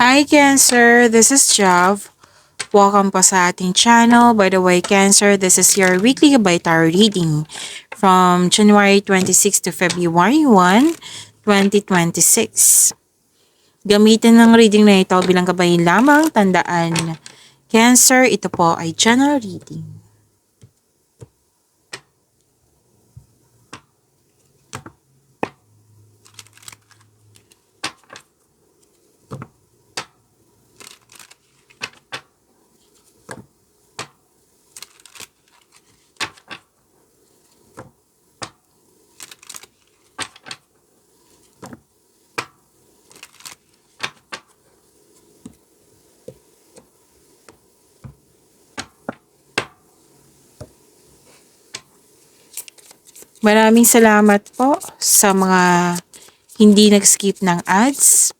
Hi Cancer, this is Jav. Welcome po sa ating channel. By the way, Cancer, this is your weekly Gabay Tarot reading from January 26 to February 1, 2026. Gamitin ng reading na ito bilang gabay lamang. Tandaan, Cancer, ito po ay general reading. Maraming salamat po sa mga hindi nag-skip ng ads.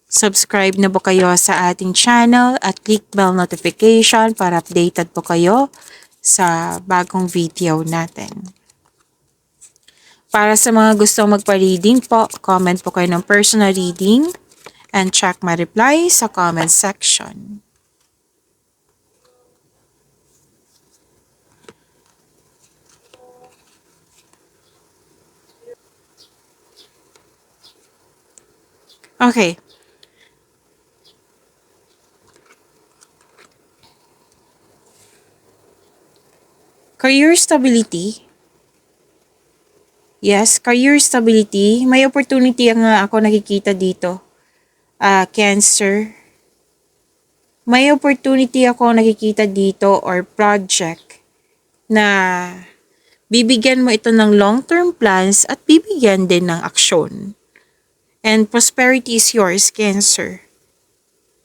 Subscribe na po kayo sa ating channel at click bell notification para updated po kayo sa bagong video natin. Para sa mga gustong magpa-reading po, comment po kayo ng personal reading and check my reply sa comment section. Okay. Career stability. Yes, career stability. May opportunity ang ako nakikita dito. Cancer. May opportunity ako nakikita dito or project na bibigyan mo ito ng long-term plans at bibigyan din ng aksyon. And prosperity is yours, Cancer.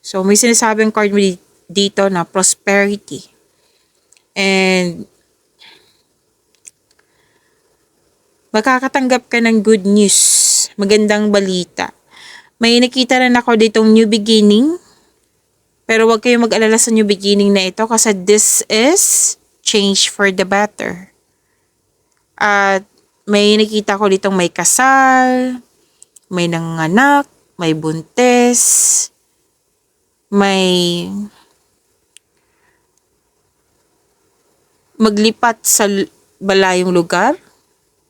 So, may sinasabing card mo dito na prosperity. And makakatanggap ka ng good news, magandang balita. May nakita rin ako ditong new beginning. Pero huwag kayong mag-alala sa new beginning na ito kasi this is change for the better. At may nakita ko ditong may kasal, may nanganak, may buntis, may maglipat sa malayong lugar.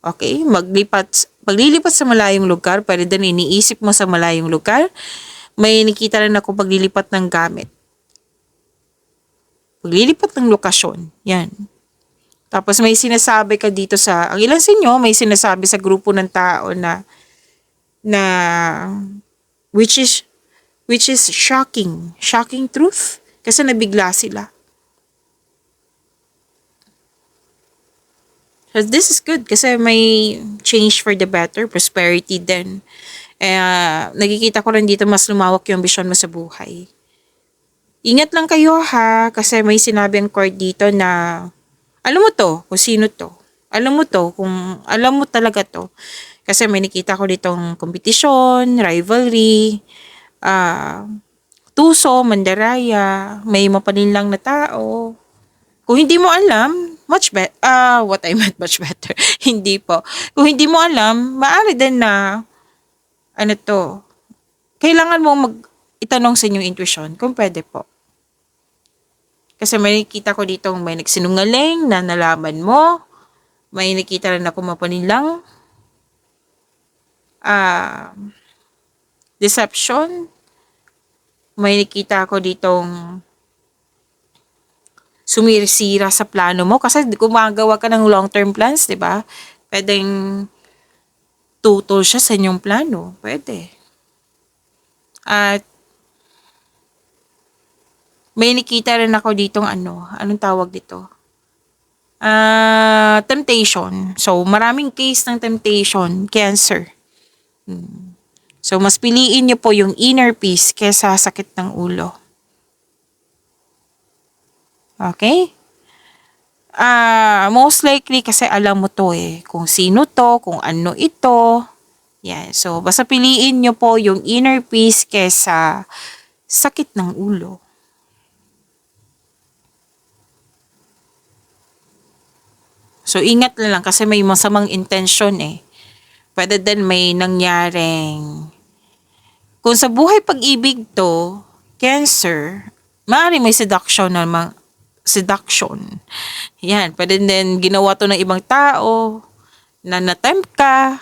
Okay? Paglilipat sa malayong lugar, pwede din iniisip mo sa malayong lugar. May nakita rin ako paglilipat ng gamit. Paglilipat ng lokasyon. Yan. Tapos may sinasabi ka dito ang ilan sa inyo, may sinasabi sa grupo ng tao na which is shocking truth kasi nabigla sila. So this is good kasi may change for the better, prosperity din. Nakikita ko rin dito mas lumawak yung vision mo sa buhay. Ingat lang kayo ha kasi may sinabi ang card dito na alam mo to kung sino to. Alam mo to kung alam mo talaga to. Kasi may nakita ko ditong competition, rivalry, tuso, mandaraya, may mapaninlang na tao. Kung hindi mo alam, much better. What I meant much better. Hindi po. Kung hindi mo alam, maaari din na kailangan mo itanong sa inyong intuition kung pwede po. Kasi may nakita ko ditong may nagsinungaling na nalaman mo. May nakita rin ako mapaninlang deception. May nakita ako ditong sumirisira sa plano mo kasi gumagawa ka ng long-term plans, di ba? Pwedeng tutol siya sa inyong plano. Pwede. At may nakita rin ako ditong anong tawag dito? Temptation. So, maraming case ng temptation, Cancer. So, mas piliin niyo po yung inner peace kesa sakit ng ulo. Okay? Most likely kasi alam mo to kung sino to, kung ano ito. Yan. So, basta piliin niyo po yung inner peace kesa sakit ng ulo. So, ingat na lang kasi may masamang intention Pwede din may nangyaring Kung sa buhay pag-ibig to, Cancer, maaari may seduction na seduction. Yan, pwede din ginawa to ng ibang tao, na natempt ka.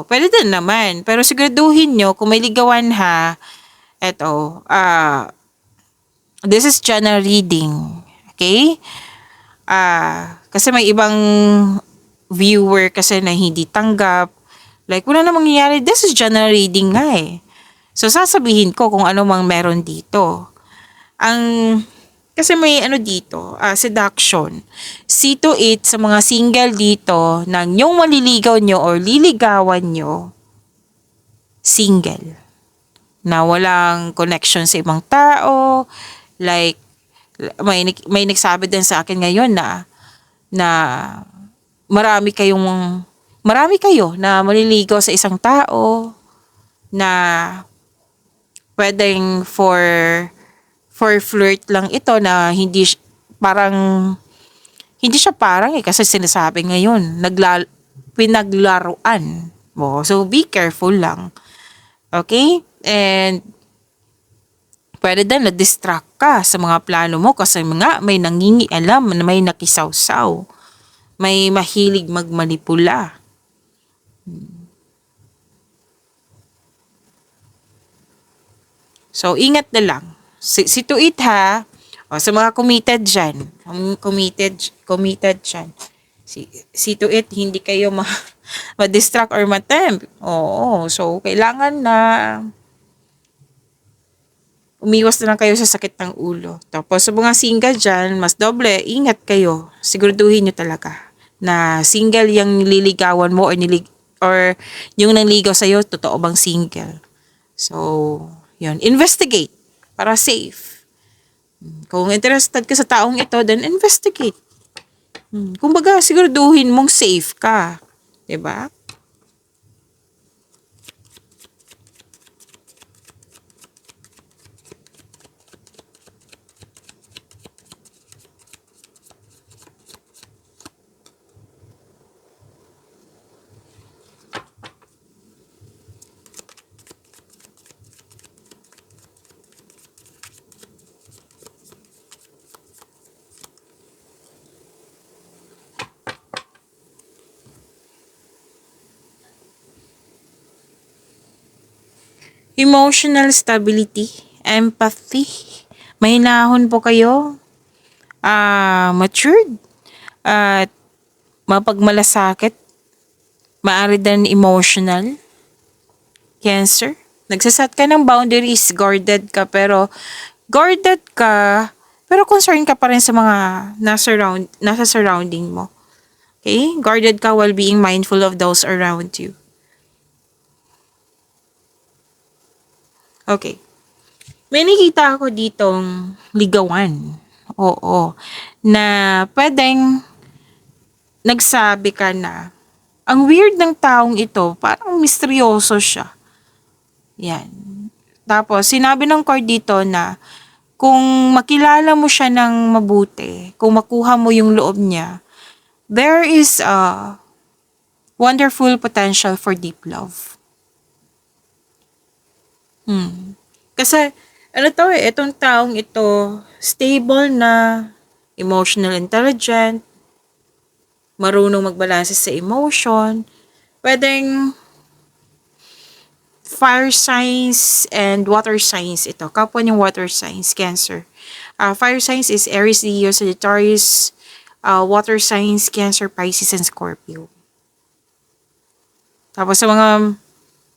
Pwede din naman. Pero siguraduhin nyo, kung may ligawan ha, eto, this is general reading. Okay? Kasi may ibang viewer kasi na hindi tanggap. Like, wala namang nangyayari. This is general reading nga eh. So, sasabihin ko kung ano mang meron dito. Kasi may dito, seduction. See to it sa mga single dito na yung maliligaw nyo or liligawan nyo, single. Na walang connection sa ibang tao. Like, may nagsabi din sa akin ngayon na marami kayo na maliligaw sa isang tao na pwedeng for flirt lang ito na hindi siya parang kasi sinasabi ngayon pinaglaruan mo. So be careful lang. Okay? And pwede din na-distract ka sa mga plano mo kasi may nangingialam, may nakisawsaw, may mahilig magmanipula. So, ingat na lang. See to it ha. Sa mga committed dyan. Committed dyan. See to it, hindi kayo ma-distract or ma-tempt. So, kailangan na umiwas na lang kayo sa sakit ng ulo. Tapos, sa mga single dyan, mas doble, ingat kayo. Siguraduhin nyo talaga na single yung nililigawan mo or yung nanligaw sa'yo, totoo bang single. So, yun. Investigate para safe. Kung interested ka sa taong ito, then investigate. Kumbaga, siguraduhin mong safe ka. 'Di ba? Emotional stability, empathy. Mahinahon po kayo. Matured. At mapagmalasakit. Maaari din emotional. Cancer. Nagsasat ka ng boundaries. Guarded ka pero concerned ka pa rin sa mga nasa surrounding mo. Okay? Guarded ka while being mindful of those around you. Okay. May nakita ako ditong ligawan. Oo. Na pwedeng nagsabi ka na, ang weird ng taong ito, parang misteryoso siya. Yan. Tapos, sinabi ng card dito na, kung makilala mo siya ng mabuti, kung makuha mo yung loob niya, there is a wonderful potential for deep love. Kasi, itong taong ito, stable na, emotional intelligent, marunong magbalanse sa emotion, pwedeng fire signs and water signs ito. Kapwa yung water signs, Cancer. Fire signs is Aries, Leo, Sagittarius, water signs, Cancer, Pisces, and Scorpio. Tapos sa mga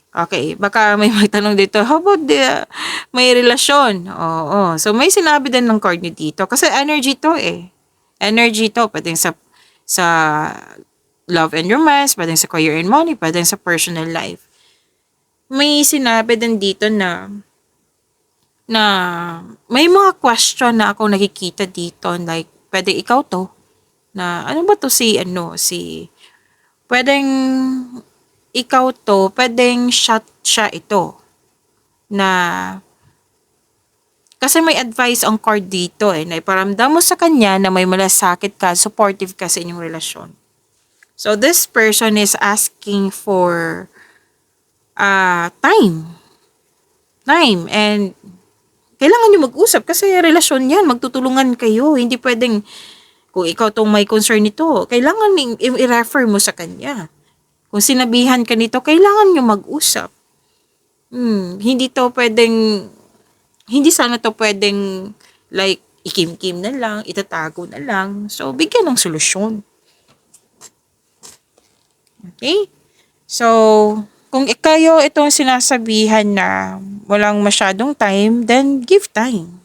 okay, baka may magtanong dito, how about may relasyon? Oo. So, may sinabi din ng card nyo dito. Kasi energy to eh. Energy to. Pwedeng sa love and romance, pwedeng sa career and money, pwedeng sa personal life. May sinabi din dito na may mga question na ako nakikita dito. Like, pwede ikaw to. Na, ano ba to pwedeng ikaw to, pwedeng shot siya ito. Na, kasi may advice ang card dito eh, na iparamdam mo sa kanya na may malasakit ka, supportive ka sa inyong relasyon. So, this person is asking for time. time. And kailangan nyo mag-usap kasi relasyon yan, magtutulungan kayo. Hindi pwedeng, kung ikaw tong may concern nito, kailangan i-refer mo sa kanya. Kung sinabihan ka nito, kailangan nyo mag-usap. Hindi to pwedeng, hindi sana to pwedeng like, ikim-kim na lang, itatago na lang. So, bigyan ng solusyon. Okay? So, kung kayo itong sinasabihan na walang masyadong time, then give time.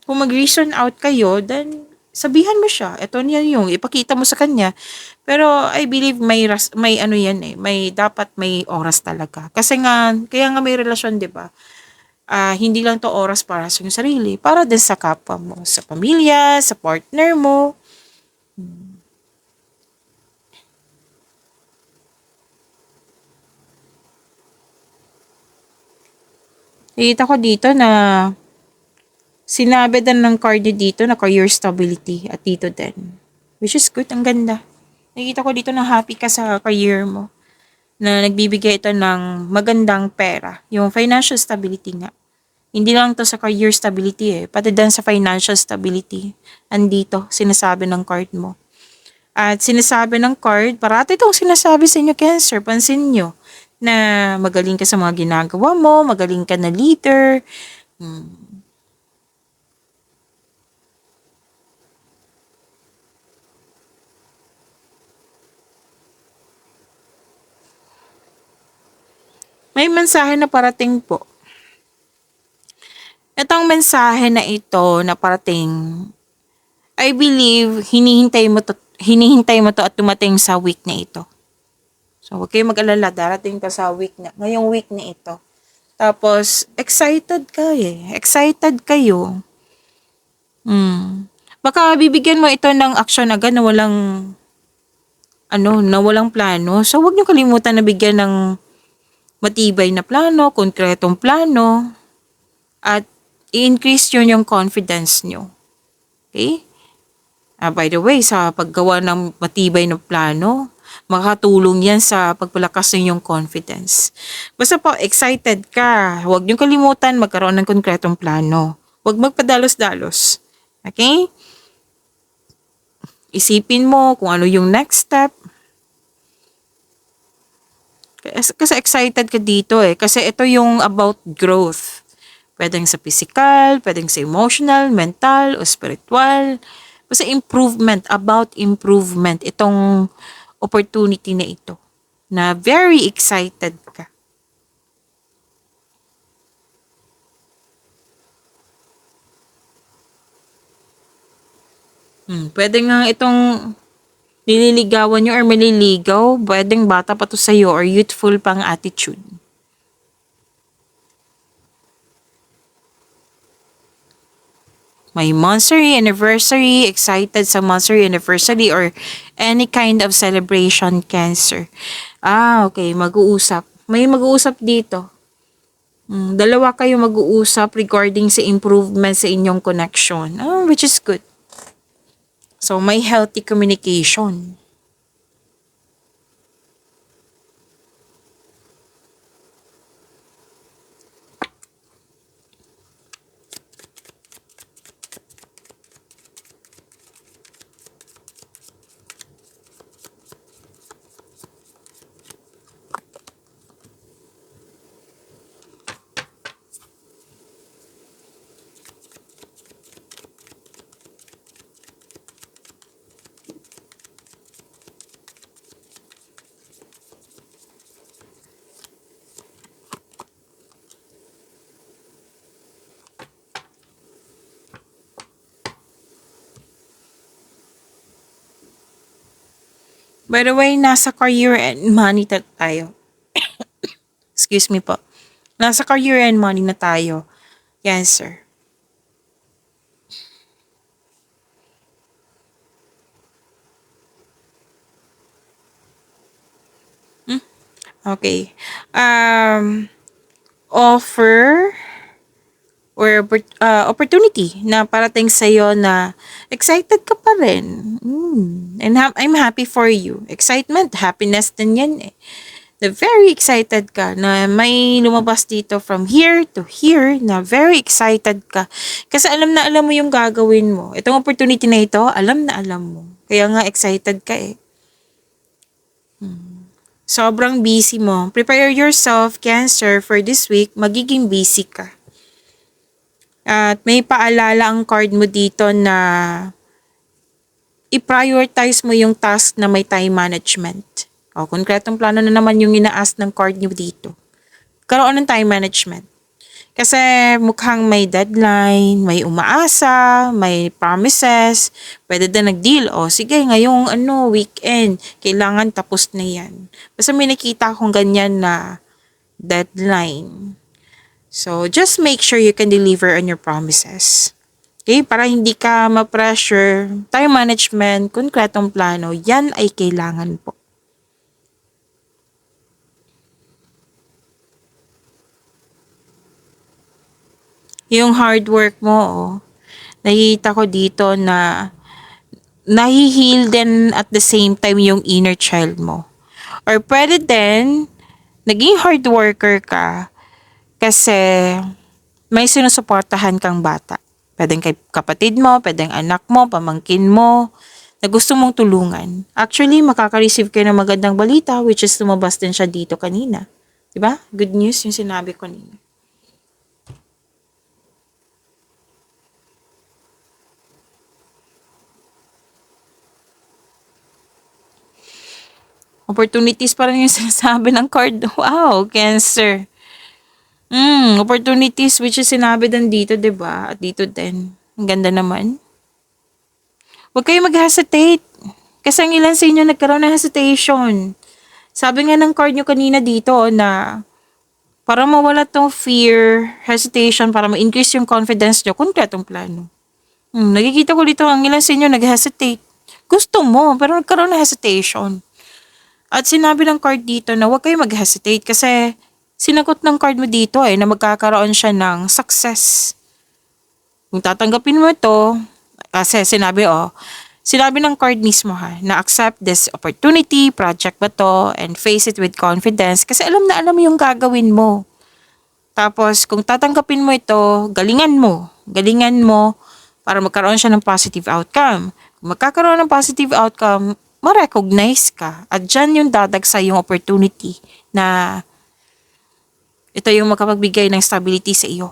Kung mag-reason out kayo, then sabihan mo siya. Ito niyan yung ipakita mo sa kanya. Pero I believe may ano yan eh, may dapat may oras talaga. Kasi nga kaya nga may relasyon, 'di ba? Hindi lang to oras para sa iyong sarili, para din sa kapwa mo, sa pamilya, sa partner mo. Nakita ko dito na sinabi din ng card niyo dito na career stability at dito din. Which is good, ang ganda. Nakita ko dito na happy ka sa career mo. Na nagbibigay ito ng magandang pera. Yung financial stability nga. Hindi lang to sa career stability eh. Pati din sa financial stability. Andito, sinasabi ng card mo. At sinasabi ng card, parati itong sinasabi sa inyo, Cancer. Pansin nyo na magaling ka sa mga ginagawa mo, magaling ka na leader. May mensahe na parating po. Itong mensahe na ito na parating, I believe, hinihintay mo to at dumating sa week na ito. So, huwag kayong mag-alala, darating pa sa ngayong week na ito. Tapos, excited ka eh. Excited kayo. Baka bibigyan mo ito ng action agad na walang plano. So, huwag niyo kalimutan na bigyan ng matibay na plano, konkretong plano, at i-increase yun yung confidence nyo. Okay? By the way, sa paggawa ng matibay na plano, makakatulong yan sa pagpalakas ng inyong confidence. Basta po, excited ka. Huwag niyong kalimutan magkaroon ng konkretong plano. Huwag magpadalos-dalos. Okay? Isipin mo kung ano yung next step. Kasi excited ka dito eh. Kasi ito yung about growth. Pwedeng sa physical, pwedeng sa emotional, mental, o spiritual. Basta improvement, about improvement. Itong opportunity na ito. Na very excited ka. Pwede nga itong nililigawan nyo or maliligaw, pwedeng bata pa to sa'yo or youthful pang attitude. May monthsary anniversary, excited sa monthsary anniversary or any kind of celebration, Cancer. Okay, mag-uusap. May mag-uusap dito. Dalawa kayo mag-uusap regarding sa improvement sa inyong connection. Which is good. So, may healthy communication. By the way, nasa career and money tayo. Excuse me po. Nasa career and money na tayo. Cancer. Okay. Offer or opportunity na parating sa'yo na excited ka pa rin. And I'm happy for you. Excitement, happiness din yan eh. na very excited ka na may lumabas dito from here to here na very excited ka. Kasi alam na alam mo yung gagawin mo. Itong opportunity na ito, alam na alam mo. Kaya nga excited ka eh. Sobrang busy mo. Prepare yourself, Cancer, for this week. Magiging busy ka. At may paalala ang card mo dito na i-prioritize mo yung task na may time management. O, konkretong plano na naman yung ina-ask ng card nyo dito. Karoon ng time management. Kasi mukhang may deadline, may umaasa, may promises, pwede din nag-deal. O sige, ngayong weekend, kailangan tapos na yan. Basta may nakita akong ganyan na deadline. So, just make sure you can deliver on your promises. Okay? Para hindi ka ma-pressure, time management, konkretong plano, yan ay kailangan po. Yung hard work mo, nakikita ko dito na nahi-heal din at the same time yung inner child mo. Or pwede din, naging hard worker ka kasi may sinusuportahan kang bata. Pwedeng kay kapatid mo, pwedeng anak mo, pamangkin mo, na gusto mong tulungan. Actually, makaka-receive kayo ng magandang balita which is lumabas din siya dito kanina. Diba? Good news yung sinabi ko kanina. Opportunities pa rin yung sinasabi ng card. Wow, Cancer. Opportunities which is sinabi din dito, diba? At dito din. Ang ganda naman. Huwag kayo mag-hesitate. Kasi ang ilan sa inyo nagkaroon ng hesitation. Sabi nga ng card nyo kanina dito na para mawala tong fear, hesitation, para ma-increase yung confidence nyo, konkretong plano. Nakikita ko dito ang ilan sa inyo nag-hesitate. Gusto mo, pero nagkaroon ng hesitation. At sinabi ng card dito na huwag kayo mag-hesitate kasi sinagot ng card mo dito na magkakaroon siya ng success. Kung tatanggapin mo ito, kasi sinabi ng card mismo na accept this opportunity, project ba to, and face it with confidence kasi alam na alam mo yung gagawin mo. Tapos kung tatanggapin mo ito, galingan mo para magkaroon siya ng positive outcome. Kung magkakaroon ng positive outcome, ma-recognize ka. At dyan yung dadagsa yung opportunity na ito yung makapagbigay ng stability sa iyo.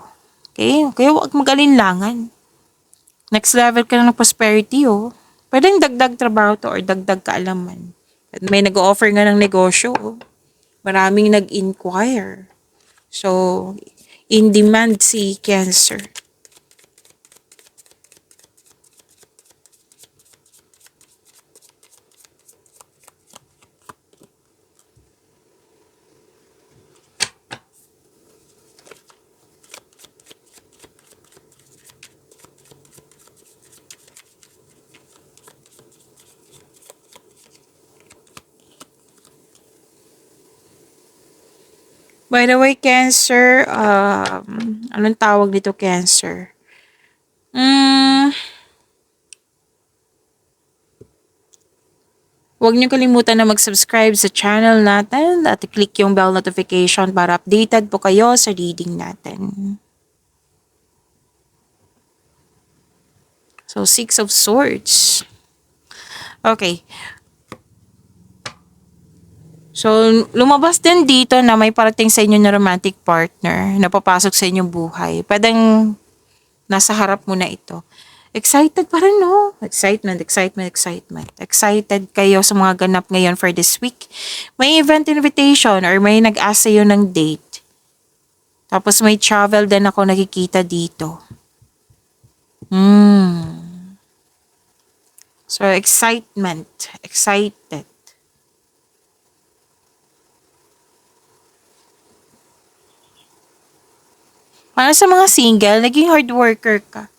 Okay? Kaya huwag magalinlangan. Next level ka na ng prosperity, Pwedeng dagdag trabaho to or dagdag kaalaman. At may nag-offer nga ng negosyo, Maraming nag-inquire. So, in demand si Cancer. By the way, Cancer, anong tawag dito, Cancer? Huwag niyo kalimutan na mag-subscribe sa channel natin at i-click yung bell notification para updated po kayo sa reading natin. So, Six of Swords. Okay. So, lumabas din dito na may parating sa inyo na romantic partner na papasok sa inyong buhay. Pwedeng nasa harap mo na ito. Excited pa rin, no? Excitement. Excited kayo sa mga ganap ngayon for this week. May event invitation or may nag-ask sa'yo ng date. Tapos may travel din ako nakikita dito. So, excited. Para sa mga single, naging hard worker ka.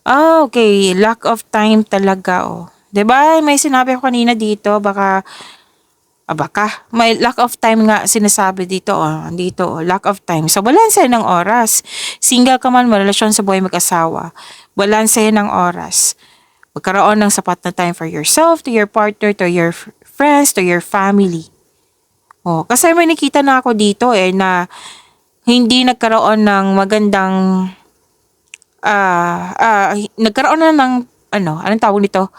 Okay. Lack of time talaga, 'Diba? May sinabi ako kanina dito, baka may lack of time nga sinasabi dito, dito, lack of time. So, balanse ng oras. Single ka man, marelasyon sa buhay mag-asawa. Balanse ng oras. Magkaroon ng sapat na time for yourself, to your partner, to your friends, to your family. Oh, kasi may nakita na ako dito na hindi nagkaroon ng magandang nagkaroon na ng anong tawag nito?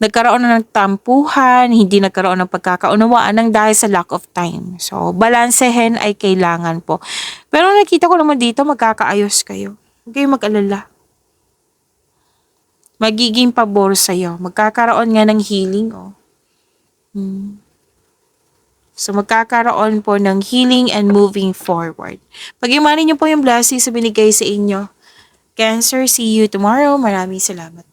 Nagkaroon na ng tampuhan, hindi nagkaroon ng pagkakaunawaan ng dahil sa lack of time. So, balansehin ay kailangan po. Pero nakita ko naman dito, magkakaayos kayo. Huwag kayong mag-alala. Magiging pabor sa'yo. Magkakaroon nga ng healing, oh. So, magkakaroon po ng healing and moving forward. Pag-imanin niyo po yung blessings sa binigay sa inyo. Cancer, see you tomorrow. Maraming salamat.